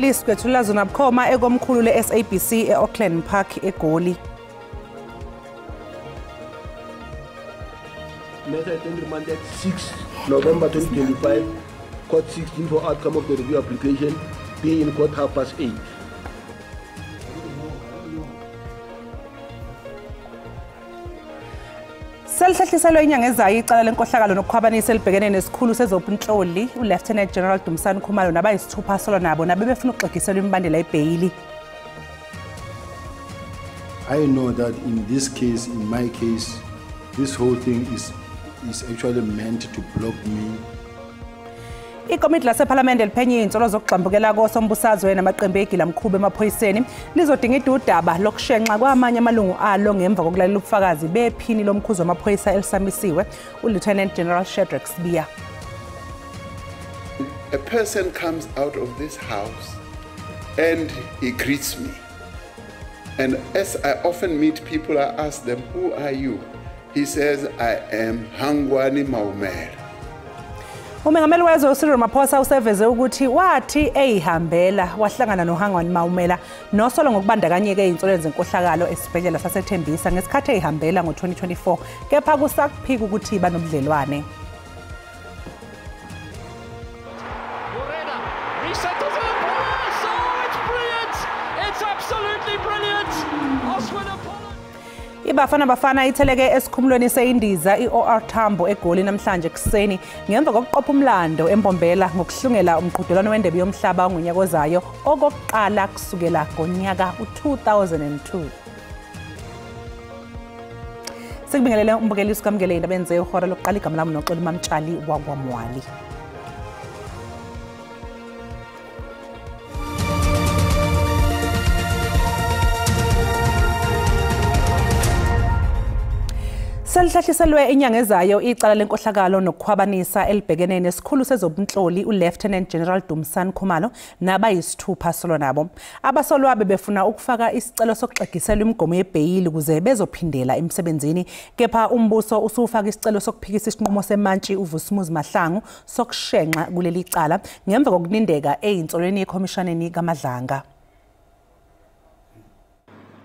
Umbukeleli Skwethula Zona Bukhoma ekomkhulu le-SABC e-Auckland Park eGoli. Matter remanded 6 November 2025, court 16 for outcome of the review application, being in court 8:30. Selihlehlisiselwe inyanga ezayo icala lenkohlakalo nokukhwabanisa elibhekene nesikhulu sezobunhloli uLieutenant General Dumisani Khumalo nabayisithupha solo nabo nabebefuna ukuxegiselwa imibandela yebheyili. I know that in this case, in my case, this whole thing is actually meant to block me. Ikomiti lasePhalamende liphenye izinsolo zokugxambukela kosombusazwe namaqembu egilamkhuba emaphoyiseni lizodinga udaba lokushenxa kwamanye amalungu alo ngemva kokulalela ubufakazi bephini lomkhuzo wamaphoyisa elisamisiwe uLieutenant General Shadrack Sibiya. A person comes out of this house and he greets me. And as I often meet people, I ask them, "Who are you?" He says, "I am Hangwani Maumela." Umengameli wezwe uCyril Ramaphosa useveze ukuthi wathi eyihambela wahlangana noHangwani Maumela nosolo ngokubandakanyeka izinsolo zenkohlakalo esibhedlela saseThembisa ngesikhathi eyihambela ngo-2024 kepha kusakuphika ukuthi banobudlelwane. Ibafana itheleke esikhumulweni seindiza iOR Tambo eGoli namhlanje kuseni ngemva kokuqopha umlando empombela ngokuhlungela umqhudelwano wendebe yomhlaba ngonyaka ozayo okokuqala kusukela ngonyaka u2002. Sikubingelele umbukeli sikamukele indaba enze ihora lokuqala igama lami noXolo Mamtshali wakwamwali. Selihlehlisiselwe inyanga ezayo icala lenkohlakalo nokukhwabanisa elibhekene nesikhulu sezobunhloli uLieutenant General Dumisani Khumalo nabayisithupha solo nabo. Abasolwa befuna ukufaka isicelo sokuxegiselwa imigomo yebheyili ukuze bezophindela emsebenzini kepha umbuso usufaka isicelo sokuphikisa isinqumo semantshi uVusumuzi Mahlangu sokushenxa kuleli cala ngemva kokunindeka eyinsolweni yeKhomishaneni kaMadlanga.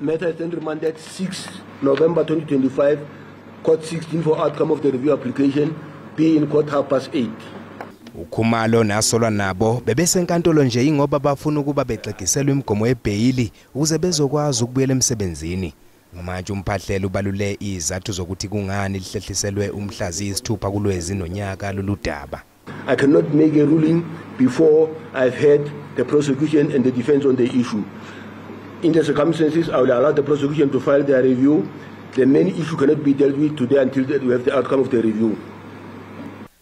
Matter remanded 6 November 2025, court 16 for outcome of the review application, being in court 8:30. Ukhumalo nasolwa nabo bebesenkantolo nje ingoba bafuna ukuba bexegiselwe imigomo yebheyili ukuze bezokwazi ukubuyela emsebenzini. Manje umphahlelo ubalule izathu zokuthi kungani lihlehliselwe umhlazi isithupha kulwezi nonyaka loludaba. I cannot make a ruling before I've heard the prosecution and the defense on the issue. In the circumstances, I will allow the prosecution to file their review. The main issue cannot be dealt with today until we have the outcome of the review.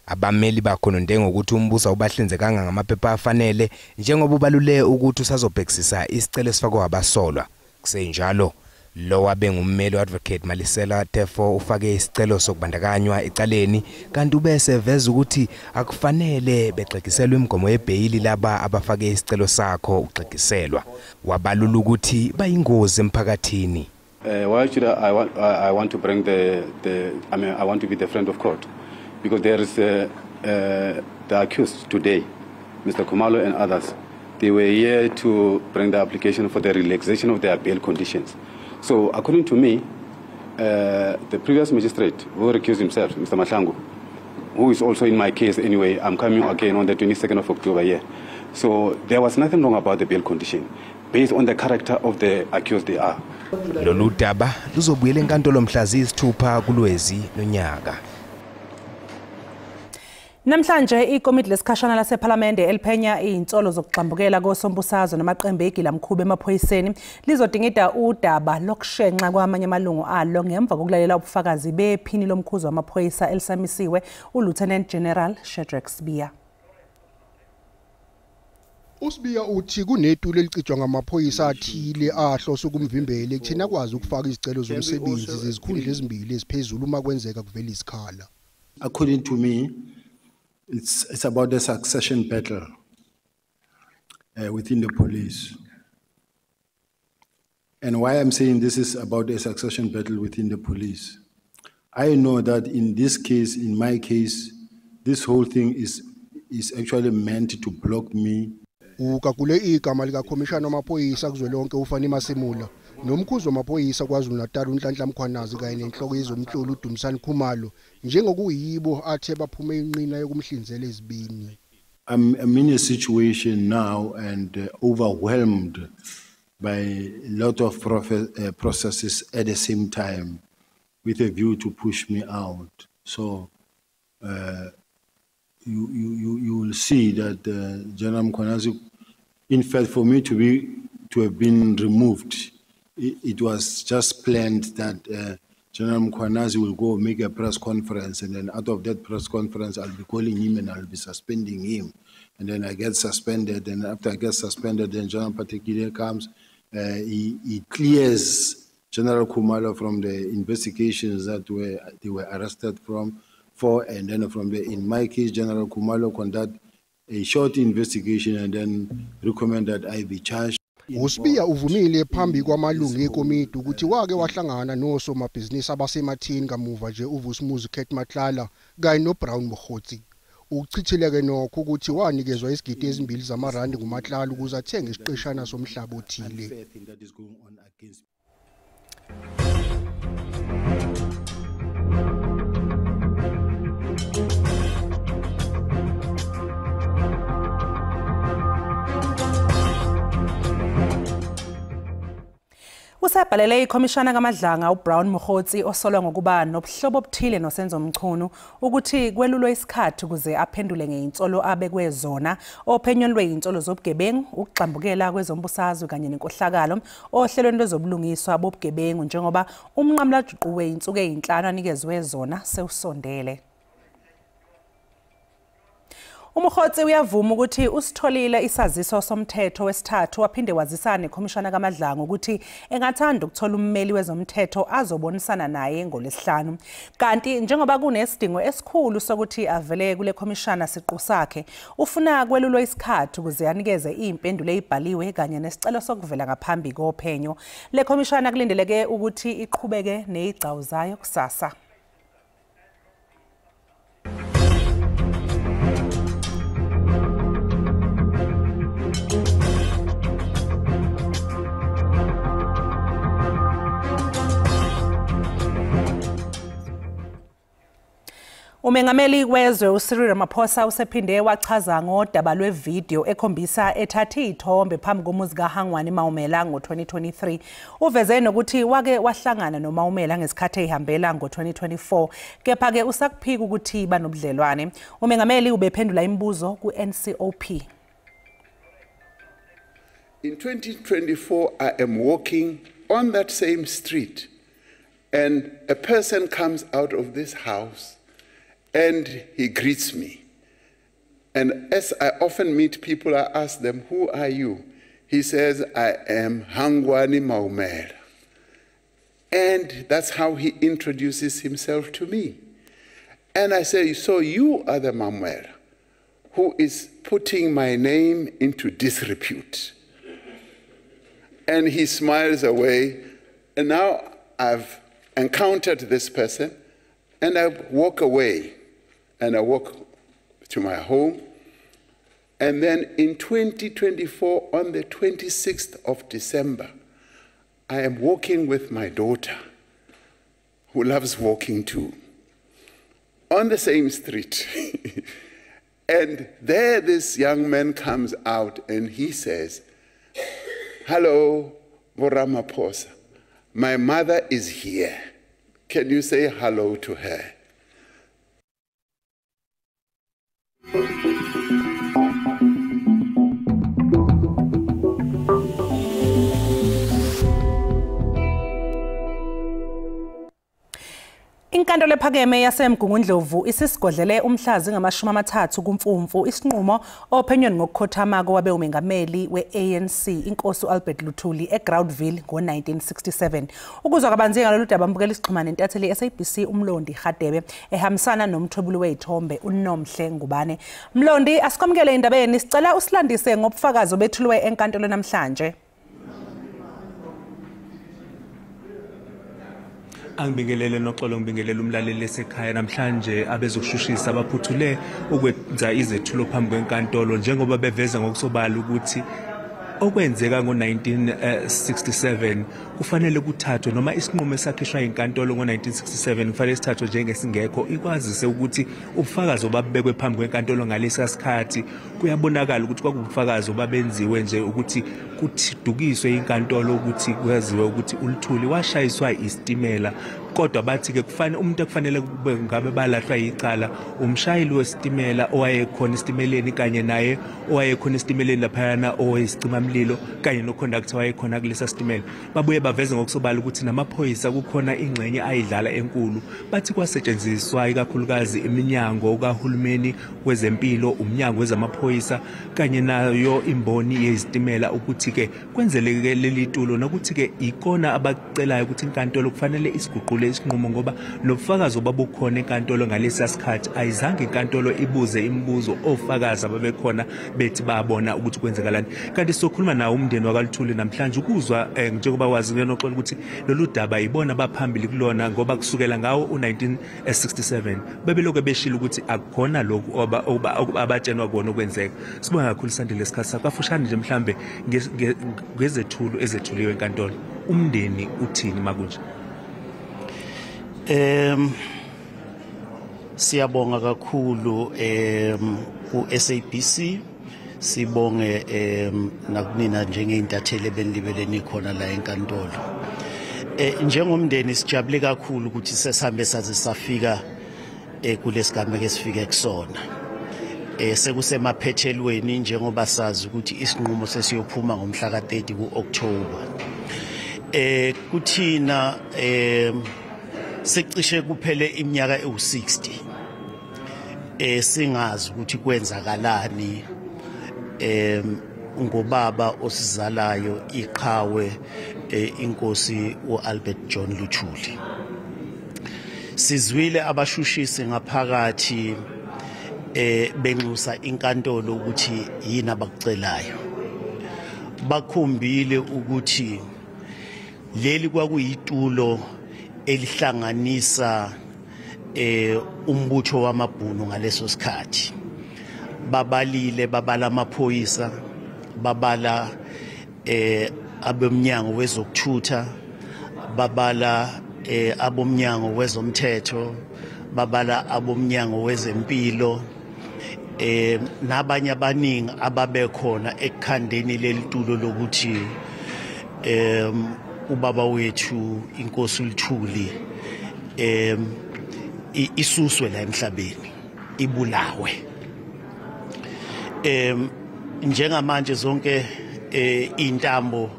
Abameli bakhononde ngokuthi umbuso ubahlinzekanga ngamaphepha afanele njengoba ubalule ukuthi usazobhekisisa isicelo esifakwa abasolwa. Kusenjalo lo wabengummeli advocate Malisela Tefo ufake isicelo sokubandakanywa ecaleni kanti ubese veza ukuthi akufanele bexegiselwe imigomo yebheyili laba abafake isicelo sakho uxegiselwa. Wabalula ukuthi bayingozi emphakathini. Why should I want to bring I want to be the friend of court because there is the accused today, Mr. Khumalo and others. They were here to bring the application for the relaxation of their bail conditions. So according to me, the previous magistrate who recused himself, Mr. Mahlangu, who is also in my case anyway, I'm coming again on the 22nd of October here. So there was nothing wrong about the bail condition based on the character of the accused they are. Lolu daba luzobuyela enkantolo mhlazi isithupha kulwezi nonyaka. Namhlanje ikomiti lesikhashana lasePhalamende eliphenya izinsolo zokugxambukela kosombusazwe namaqembu egilamkhuba emaphoyiseni lizodinga udaba lokushenxa kwamanye amalungu alo ngemva kokulalela ubufakazi bephini lomkhuzo wamaphoyisa elisamisiwe uLieutenant General Shadrack Sibiya. Usibiya uthi kunetulo elicijwa ngamaphoyisa athile ahlose ukumvimbela ekutheni akwazi ukufaka izicelo zomsebenzi zezikhundla ezimbili eziphezulu uma kwenzeka kuvela isikhala. According to me, it's about the succession battle within the police. And why I'm saying this is about a succession battle within the police. I know that in this case, in my case, this whole thing is actually meant to block me. Ugagule igama lika Commissioner wamaphoyisa kuzwelonke uFani Masimula nomkhuzi wamaphoyisa kwaZulu-Natal uNhlanhla Mkhwanazi kanye nenhloko yezomhlolo uDumsani Khumalo njengokuyibo athe baphume inqina yokumhlinzela ezibini. I'm in a situation now and overwhelmed by a lot of processes at the same time with a view to push me out. So you will see that General Mkhwanazi, in fact, for me to have been removed, it was just planned that General Mkhwanazi will go make a press conference, and then out of that press conference, I'll be calling him and I'll be suspending him. And then I get suspended, and after I get suspended, then General Patekile comes, he clears General Khumalo from the investigations that they were arrested for, and then in my case, General Khumalo conduct a short investigation and then recommend that I be charged. Usibiya uvumile phambi kwamalungu ekomiti ukuthi wake wahlangana nosomabhizinisi abasemathini kamuva nje uVusumuzi Kate Matlala kanye noBrown Mkhotsi. Uchithileke nokho ukuthi wanikezwa izigidi ezimbili zamarandi nguMatlala ukuze athenge isiqeshana somhlaba othile. Usabhalele ikhomishana kaMadlanga uBrown Mkhotsi osolwa ngokuba nobuhlobo obuthile noSenzo Mchunu ukuthi kwelulwe isikhathi ukuze aphendule ngeinsolo abekwe zona ophenyweni lwezinsolo zobugebengu ukuxambukela kwezombusazwe kanye nenkohlakalo ohlelweni lwezobulungiswa bobugebengu njengoba umnqamlajuquwe insuku ezinhlanu anikezwe zona sewusondele. Umkhotsi uyavuma ukuthi usitholile isaziso somthetho wesithathu waphinde wazisana nekhomishana kaMadlanga ukuthi engathanda ukuthola ummeli wezomthetho azobonisana naye ngolesihlanu. Kanti njengoba kunesidingo esikhulu sokuthi avele kule khomishana siqu sakhe, ufuna kwelulwa isikhathi ukuze anikeze impendulo ezibhaliwe kanye nesicelo sokuvela ngaphambi kophenyo. Le khomishana kulindeleke ukuthi iqhubeke nezigcawu zayo kusasa. Umengameli wezwe uCyril Ramaphosa usephinde wachaza ngodaba lwevideo ekhombisa ethathe ithombe phambi komuzi kaHangwani Maumela ngo-2023. Uveze nokuthi wake wahlangana noMaumela ngesikhathi ehambela ngo-2024, kepha-ke usakuphika ukuthi banobudlelwane. Umengameli ubephendula imibuzo ku-NCOP. In 2024, I am walking on that same street, and a person comes out of this house and he greets me. And as I often meet people, I ask them, who are you? He says, I am Hangwani Maumela. And that's how he introduces himself to me. And I say, so you are the Maumela who is putting my name into disrepute. And he smiles away. And now I've encountered this person, and I walk away. And I walk to my home. And then in 2024, on the 26th of December, I am walking with my daughter, who loves walking too, on the same street. And there this young man comes out and he says, hello, Ramaphosa. My mother is here. Can you say hello to her? Inkantolo ephakeme yaseMgungundlovu isisigodlele umhlazi ngama-30 kuMfumfu isinqumo ophenyweni ngokukhothama kowabe umengameli we-ANC inkosi uAlbert Luthuli eGroundville ngo-1967. Ukuzwa kabanzi ngalolu daba mbukela isixhumano nentatheli SABC uMlondi Radebe ehambisana nomthwebuli wezithombe uNomhle Ngubane. Mlondi, asikwamukele indabeni, sicela usilandise ngobufakazi obethulwe enkantolo namhlanje. Angibingelele noxolo ngibingelele umlaleli esekhaya namhlanje abezokushushisa abaphuthule ukwenza izethulo phambi kwenkantolo njengoba beveza ngokusobala ukuthi okwenzeka ngo1967 kufanele kuthathwe noma isinqumo esakhishwa inkantolo ngo1967 kufanele sithathwe njengesingekho ikwazise ukuthi ubufakazi obabekwe phambi kwenkantolo ngalesa sikhathi kuyabonakala ukuthi kwakubufakazi obabenziwe nje ukuthi kuthidukiswe inkantolo ukuthi kwaziwe ukuthi uLuthuli washayiswa isitimela kodwa bathi ke kufanele umuntu ekufanele kube ngabe balahlwa icala umshayeli wesitimela owayekhona isitimeleni kanye naye owayekhona isitimeleni laphayana owesicimamlilo kanye noconductor wayekhona kulesa sitimela babuye baveze ngokusobala ukuthi namaphoyisa kukhona ingxenye ayidlala enkulu bathi kwasetshenziswa ikakhulukazi iminyango kahulumeni wezempilo umnyango wezamaphoyisa kanye nayo imboni yezitimela ukuthi ke kwenzeleke leli tulo nokuthi ke ikona abacelayo ukuthi inkantolo kufanele isiguqule isinqumo ngoba nobufakazi obabukhona enkantolo ngalesi sikhathi ayizange inkantolo ibuze imibuzo ofakazi ababekhona bethi babona ukuthi kwenzekalani kanti sokhuluma nawo umndeni wakaLuthuli namhlanje ukuzwa njengoba wazi noxolo ukuthi lolu daba ibona abaphambili kulona ngoba kusukela ngawo u1967 bebeloko beshila ukuthi akukhona lokho abatshenwa kona okwenzeka sibonga kakhulu Sandile lesikhathi sakafushane nje mhlambe ngezethulo ezethuliwe enkantolo umndeni uthini makunje siyabonga kakhulu uSABC sibonge nakunina njengeintatheli benilibeleni khona la enkantolo njengomndeni sijabule kakhulu ukuthi sesambe saze safika kulesigameko esifike kusona sekusemaphethelweni njengoba sazi ukuthi isinqumo sesiyophuma ngomhla ka30 kuOctober kuthina secishe kuphele iminyaka ewu60 singazi ukuthi kwenzakalani ngobaba osizalayo iqhawe inkosi uAlbert John Luthuli sizwile abashushisi ngaphakathi benxusa inkantolo ukuthi yini abakucelayo bakhombile ukuthi leli kwakuyitulo elihlanganisa umbutho wamabhunu ngaleso sikhathi babalile babala amaphoyisa babala abomnyango wezokuthutha babala abomnyango wezomthetho babala abomnyango wezempilo nabanye abaningi ababekhona ekukhandeni lelitulo lokuthi ubaba wethu inkosi uLuthuli isuswe la emhlabeni ibulawe njengamanje zonke intambo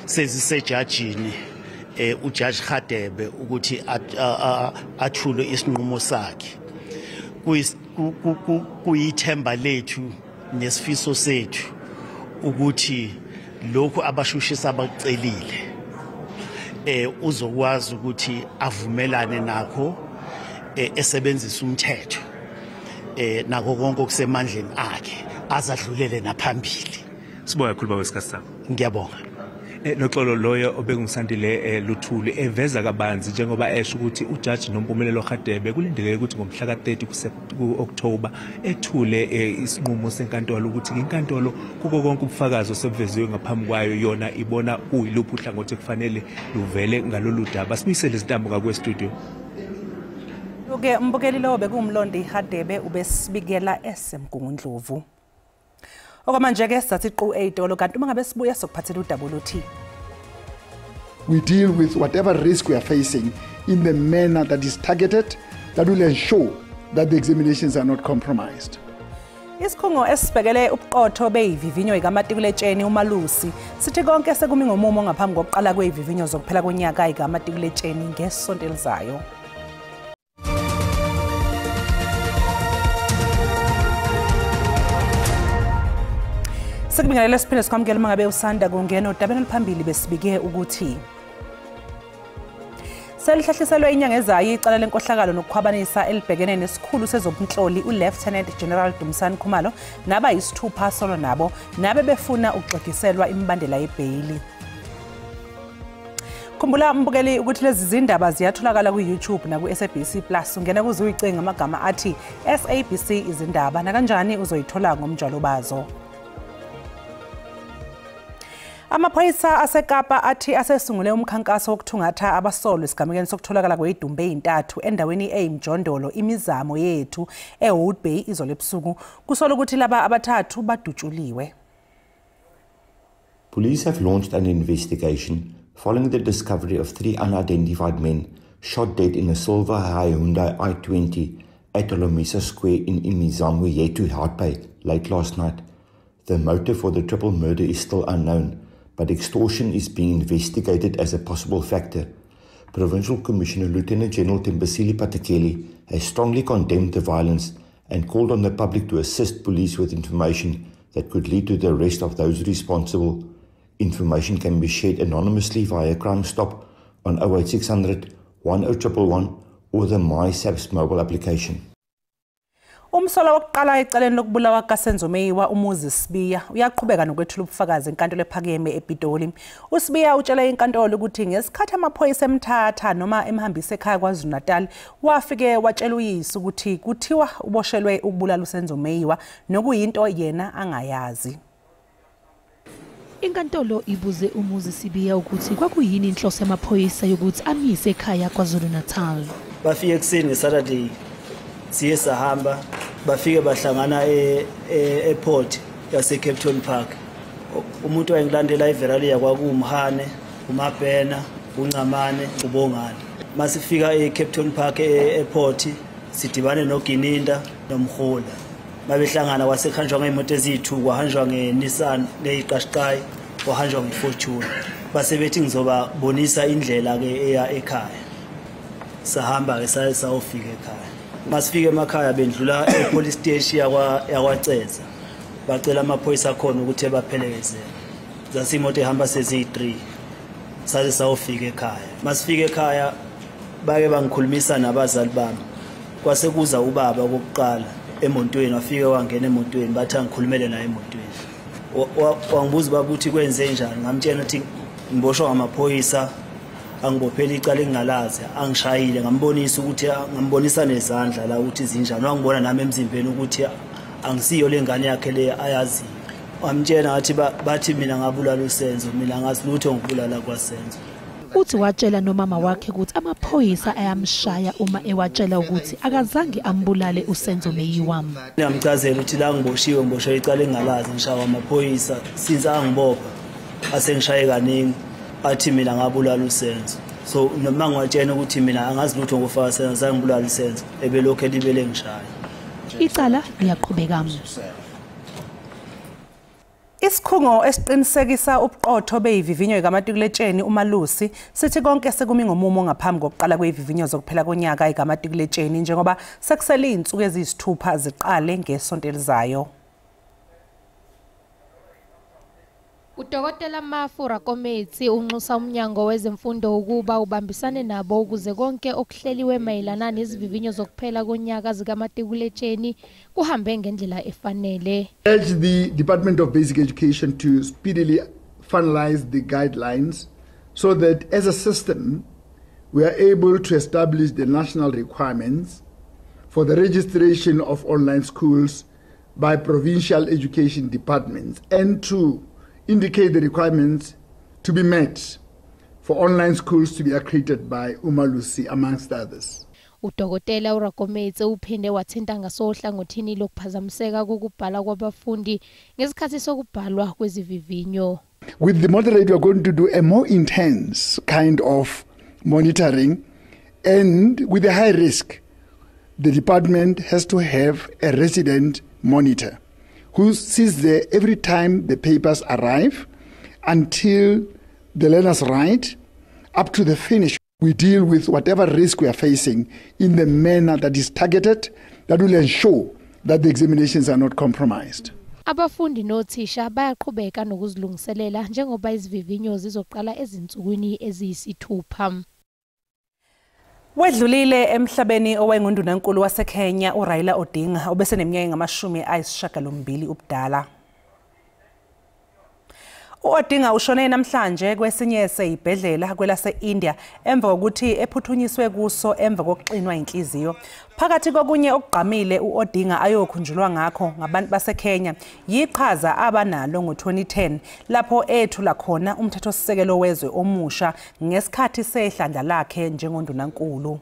sezisejajini uJudge Radebe ukuthi athule isinqumo sakhe kuyithemba lethu nesifiso sethu ukuthi lokho abashushisa abacelile uzokwazi ukuthi avumelane nakho esebenzisa umthetho nako konke okusemandleni akhe azadlulele naphambili sibonga kakhulu bawesikhathi sakho ngiyabonga noxolo loyo obengumsandile Luthuli eveza kabanzi njengoba esho ukuthi uJudge noMpumelelo Radebe kulindele ukuthi ngomhla ka30 kuOctober ethule isinqumo senkantolo ukuthi inkantolo kuko konke ubufakazi osebuveziwe ngaphambi kwayo yona ibona kuyiluphi uhlangothi kufanele luvele ngalolu daba sibuyisele izintambo ngakwe studio Uke mbukeli lo bekumlondi Radebe ubesibikela esemgungundlovu okwamanje ke sathi qhu 8 kanti uma ngabe sibuya sokuphathela udaba oluthi we deal with whatever risk we are facing in the manner that is targeted that will ensure that the examinations are not compromised. Isikhungo esibhekele ubuqotho beyivivinyo ikamatikuletsheni uMalusi sithi konke sekumi ngomumo ngaphambi kokuqala kweyivivinyo zokuphela konyaka ikamatikuletsheni ngesonto elizayo. Sekubingelela siphinde sikwamukela mangabe usanda kungena udabeni oluphambili besibike ukuthi selihlahliselwe inyanga ezayo icala lenkohlakalo nokukhwabanisa elibhekene nesikhulu sezobunhloli uLieutenant General Dumsani Khumalo naba yisithupha solo nabo nabe befuna ukuxegiselwa imibandela yebhayili. Khumbula mbukeli ukuthi lezi zindaba ziyatholakala ku YouTube na ku SABC Plus. Ungena kuze uyicinga amagama athi SABC izindaba na kanjani uzoyithola ngomnjalo bazo. Amaphoyisa aseKapa athi asesungule umkhankaso wokuthungatha abasolwa esigamekweni sokutholakala kweyidumbe ey'ntathu endaweni eyimjondolo imizamo yethu eHood Bay izolo ebusuku kusolwa ukuthi laba abathathu badutshuliwe. Police have launched an investigation following the discovery of 3 unidentified men shot dead in a silver Hyundai i20 at Olomisa Square in Imizamo Yetu, Hood Bay late last night. The motive for the triple murder is still unknown, but extortion is being investigated as a possible factor. Provincial Commissioner Lieutenant General Tembisile Patekele has strongly condemned the violence and called on the public to assist police with information that could lead to the arrest of those responsible. Information can be shared anonymously via Crime Stop on 08600 10111 or the MySAPS mobile application. Umsolo wokuqala ecaleni lokubulawa kaSenzo Meyiwa umuzi Sibiya uyaqhubeka nokwethula ubufakazi enkantolo ephakeme ePitoli. uSibiya utshela inkantolo ukuthi ngesikhathi amaphoyisa emthatha noma emhambisa ekhaya kwaZulu-Natal wafike watshela uyise ukuthi kuthiwa uboshelwe ukubulala uSenzo Meyiwa nokuyinto yena angayazi. Inkantolo ibuze umuzi Sibiya ukuthi kwakuyini inhloso yamaphoyisa yokuthi amise ekhaya kwaZulu-Natal. Bafike ekseni ngeSaturday siye sahamba bafike bahlangana ePort yase Cape Town Park. Umuntu owayengilandela iVeralia kwakuMhane, uMabhena, uNcamane, uBongani. Masifika eCape Town Park ePort sidibane noGininda noMhola. Babehlangana wasekhanjwa ngeimoto ezithu kwahanjwa ngeNissan neyiqashqayi kwahanjwa ngeFortune. Base bethi ngizobabonisa indlela ke eya ekhaya. Sahamba ke sayofika ekhaya. Masifike emakhaya bendlula epolice station yakwaCeza. Bacela amaphoyisa khona ukuthi baphelezele. Zasimoto ehamba sezi3. Saze sayofika ekhaya. Masifike ekhaya bake bangikhulumisa nabazali bami. Kwase kuza ubaba okokuqala emontweni wafike wangena emontweni bathi angikhulumele naye emontweni. Wangibuza baba ukuthi kwenze njani ngamtshela ukuthi ngiboshwa ngamaphoyisa angibophela icala engingalazi angishayile ngambonisa ukuthi ngambonisa nezandla la ukuthi zinjani wangibona nami emzimbeni ukuthi angisiyo lengane yakhe le ayazi. Wamtshela ngathi bathi mina ngabulala uSenzo mina ngazi lutho ngibulala kwaSenzo. Uthi watshela nomama wakhe ukuthi amaphoyisa ayamshaya uma ewatshela ukuthi akazange ambulale uSenzo Meyiwa. Ngiyamchazela ukuthi la ngiboshiwe ngiboshwe icala engingalazi ngishawa amaphoyisa since angibopha asengishaye kaningi athi mina ngabulala uSenzo. So noma ngiwatshena ukuthi mina angazi lutho ngofaka Senzo zange ngibulala uSenzo ebelokho elibele ngishaya. Icala liyaqhubeka. Isikhungo esiqinisekisa ubuqotho beyivivinyo kaMatikuletsheni uMalusi sithi konke sekumi ngomumo ngaphambi kokuqala kweyivivinyo zokuphela konyaka kaMatikuletsheni njengoba sekusele izinsuku eziyisithupha ziqale ngesonto elizayo. Udokotela Mafura Kometsi unxusa umnyango wezemfundo ukuba ubambisane nabo ukuze konke okuhleliwe mayelana nezivivinyo zokuphela konyaka zikaMatikuletsheni kuhambe ngendlela efanele. Urge the Department of Basic Education to speedily finalize the guidelines so that as a system we are able to establish the national requirements for the registration of online schools by provincial education departments and to indicate the requirements to be met for online schools to be accredited by Umalusi amongst others. Udokotela uRakometsi uphinde wathinta ngasohlangothini lokuphazamiseka kokubhala kwabafundi ngesikhathi sokubhalwa kwezivivinyo. With the moderator, we are going to do a more intense kind of monitoring, and with a high risk, the department has to have a resident monitor who sits there every time the papers arrive until the learners write up to the finish. We deal with whatever risk we are facing in the manner that is targeted, that will ensure that the examinations are not compromised. Abafundi nothisha bayaqhubeka nokuzilungiselela njengoba izivivinyo zizoqala ezinsukwini eziyisithupha. Wedlulile emhlabeni owayengundunankulu waseKenya uRaila Odinga obeseneminyaka engamashumi ayisishiyagalombili ubudala. uOdinga ushone namhlanje kwesinye seyibhedlela kwelase-India emva kokuthi ephuthunyiswe kuso emva kokuqinwa inhliziyo. Phakathi kokunye okugqamile uOdinga ayokhunjulwa ngakho ngabantu baseKenya yiqhaza abanalo ngo-2010 lapho ethula khona umthethosisekelo wezwe omusha ngesikhathi sehlandla lakhe njengondunankulu.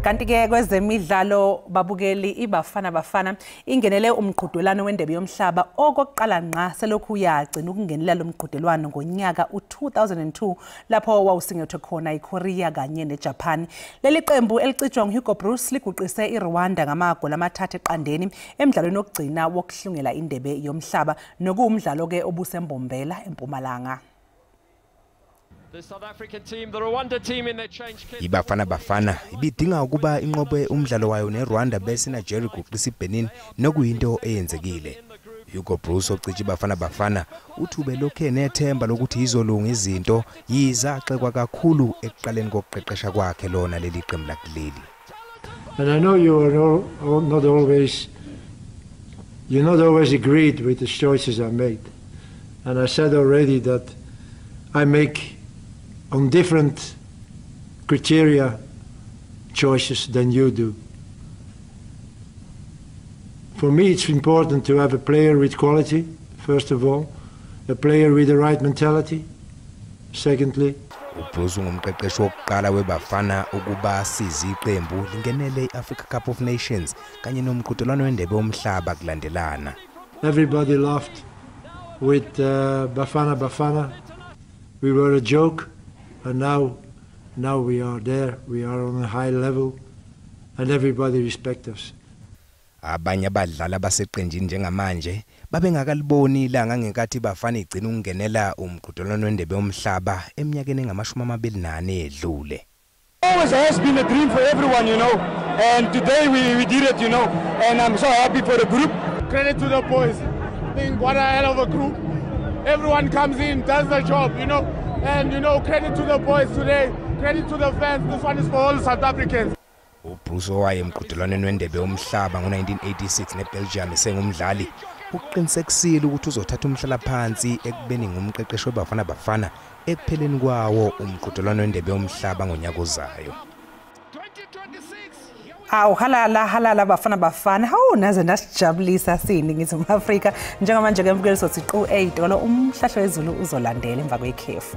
Kanti ke kwezemidlalo babukeli iBafana Bafana ingenele umqhudelwano wendebe yomhlaba okokuqala ngqa selokhu yagcina ukungenela lo mqhudelwano ngonyaka u2002 lapho wawusingethwe khona iKorea kanye neJapan. Leli qembu elicijwa nguHugo Broos liguqise iRwanda ngamagoli amathathu eqandeni emidlalweni wokugcina wokuhlungela indebe yomhlaba nokuwumdlalo ke obusembombela eMpumalanga. The South African team, the Rwanda team in their change kit. iBafana Bafana ibidinga ukuba inqobe umdlalo wayo neRwanda bese Nigeria guqisa iBenin nokuyinto eyenzekile. Hugo Broos ocija iBafana Bafana uthube lokhe nethemba lokuthi izolunga izinto yiza xekwa kakhulu ekuqaleni kokuqeqesha kwakhe lona leli qembu lakuleli. And I know you are not always agreed with the choices I made. And I said already that I make on different criteria choices than you do. For me, it's important to have a player with quality, first of all, a player with the right mentality, secondly. uBroos ngumqeqeshi wokuqala weBafana ukuba siza iqembu lingenele iAfrica Cup of Nations kanye nomqhudelwano wendebe yomhlaba kulandelana. Everybody laughed with Bafana Bafana. We were a joke, and now we are there. We are on a high level, and everybody respects us. Abanye abadlali abaseqenjini njengamanje babengakaliboni ilanga ngenkathi iBafana igcina ukungenela umqhudelwano wendebe yomhlaba eminyakeni engama-24 edlule. Always has been a dream for everyone, you know, and today we did it, you know, and I'm so happy for the group. Credit to the boys. I think what a hell of a group. Everyone comes in, does the job, you know, and you know, credit to the boys today, credit to the fans. This one is for all South Africans. uBroos owaye emqhudelwaneni wendebe yomhlaba ngo-1986 neBelgium esengumdlali uqinisekisile ukuthi uzothatha umhlala phansi ekubeni ngumqeqeshi weBafana Bafana ekupheleni kwawo umqhudelwano wendebe yomhlaba ngonyaka ozayo. Halala Bafana Bafana naze nasijabulisa siNingizimu Afrika njengamanje ke mvukelo sothi qu 8 lo umhlahlo wezulu uzolandela emva kwekhefu.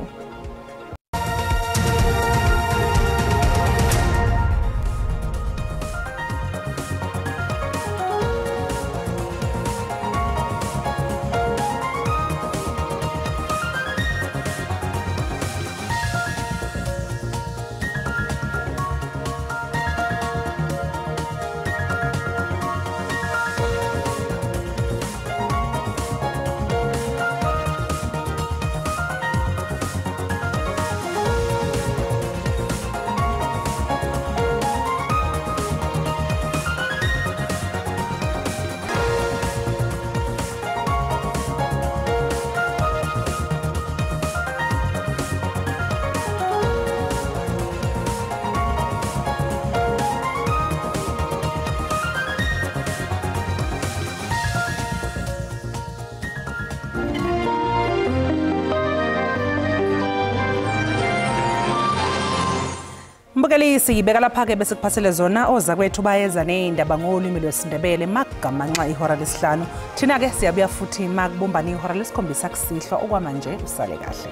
Mbukelisi ibeka lapha ke bese kuphasele zona oza kwethu bayeza neindaba ngolimi lwesiNdebele magamanxa ihora lesihlanu. Thina ke siyabuya futhi makubumbana ihora lesikhombisa kusihlwa okwamanje usale kahle.